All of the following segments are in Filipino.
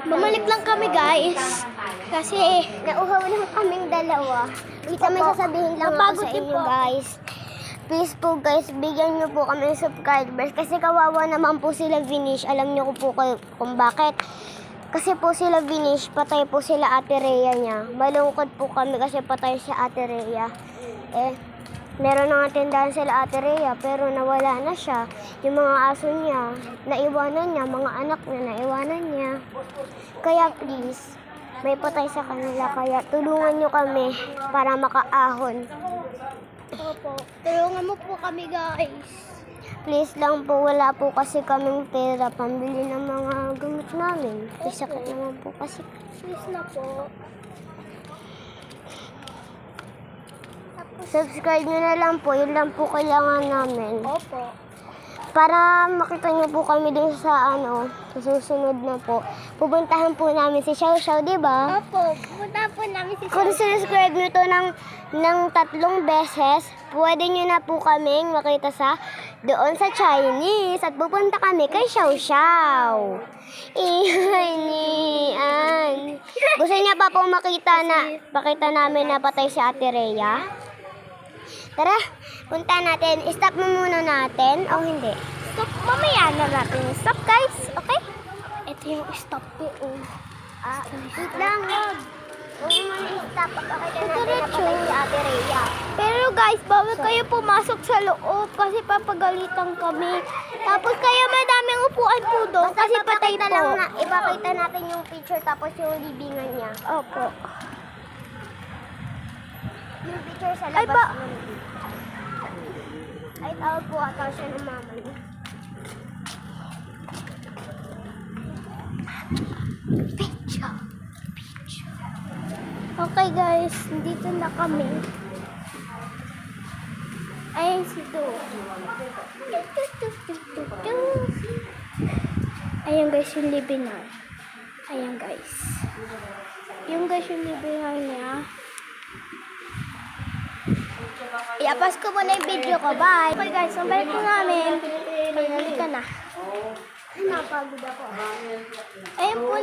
Bumalik lang kami guys. Kasi Nauhaw lang kaming dalawa. Wait, may sasabihin lang ako Napagod sa din inyo po. guys. Please po guys, bigyan nyo po kami ng subscribers. Kasi kawawa naman po sila Vinish. Alam nyo po kung bakit. Kasi po sila Vinish, patay po sila Ate Rhea niya. Malungkot po kami kasi patay si Ate Rhea. Meron na nga tindahan sila Ate Rhea, pero nawala na siya. Yung mga aso niya, naiwanan niya. Mga anak niya, naiwanan niya. Kaya please, may patay sa kanila. Kaya tulungan nyo kami para makaahon. Opo, tulungan mo po kami guys. Please lang po, wala po kasi kaming pera pambili ng mga gamot namin. Kasi sakit naman po kasi. Please na po. Subscribe nyo na lang po, yun lang po kailangan namin. Opo. Para makita nyo po kami dun sa sa susunod na po. Pupuntahan po namin si Xiao Xiao, di ba? Opo, pupunta po namin si Kung sinuscribe nyo to ng 3 beses, pwede nyo na po kaming makita doon sa Chinese. At pupunta kami kay Xiao Xiao. Iyan. Gusto niya pa po pakita namin na patay si Ate Rhea? Tara, punta natin. Stop mo muna natin o hindi? Stop, mamaya na natin. Stop guys, okay? Ito yung stop po. Wait lang, wag. Huwag mo muna stop. Pakita natin na Diretso. patay si Ate Rhea. Pero guys, bawal kayo pumasok sa loob kasi papagalitan kami. Tapos kaya madaming upuan po doon kasi patay po. Ipakita natin yung picture tapos yung libingan niya. Opo. Yung picture sa Ay, labas. Ay, tawag po ata siya ng mama niya. Picture. Okay guys, dito na kami. Ayan si Do. Ayan guys yung libinan. Ayan guys. Yung guys yung libinan niya. Iapas ko muna yung video ko. Bye! Okay guys, ang balik po namin. Halika na. Ay, napagod ako. Ayan po,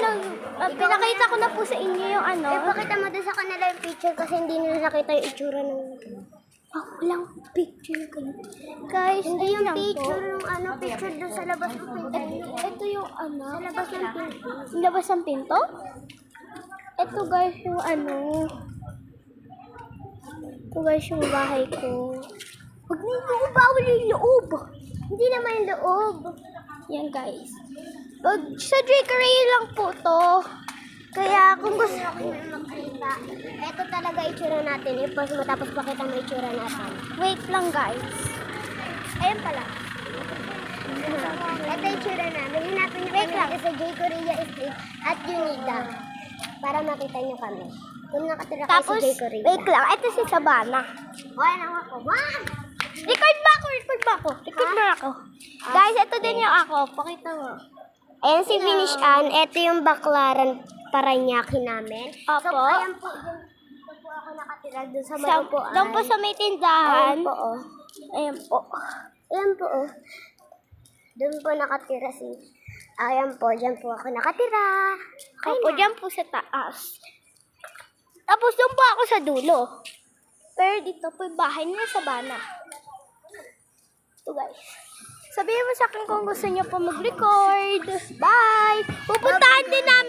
pinakita ko na po sa inyo yung Ipakita mo din sa kanila yung picture kasi hindi nila nakita yung itsura ng... walang picture kayo. Guys, Hindi ayun yung lang picture po. ng picture doon sa labas ng pinto. Ito yung Sa labas ng pinto. Yung labas ng pinto? Ito guys yung Ito guys yung bahay ko. Huwag na yung bawal yung loob. Hindi naman yung loob. Yan guys. Sa Drakery lang po to. Kaya kung gusto nyo makita, ito talaga itsura natin. I-post mo tapos pakita mo itsura natin. Wait lang guys. Ayun pala. Ito itsura namin. Hinapin nyo kami sa J. Korea Street at Unida. Para makita nyo kami. Kung nakatira kayo Tapos, sa J. Korea. wait lang. Ito si Sabana. Wala na ako. Wag! Record ba ako? Record mo ako. Guys, ito din yung ako. Pakita mo. Ayan si Finish Ann. Ito yung baklaran Paranaque namin. Opo. So, ayan po. Dito po ako nakatira doon sa may upuan. Doon po sa may tindahan. Ayan po, oh. Ayan po. Ayan po, oh. Doon po nakatira si... Ayan po, dyan po ako nakatira. Okay Opo, na. dyan po sa taas. Tapos doon po ako sa dulo. Pero dito po yung bahay niya sa Bana. Ito guys. Sabihin mo sa akin kung gusto niyo po mag-record. Bye! Pupuntahan din namin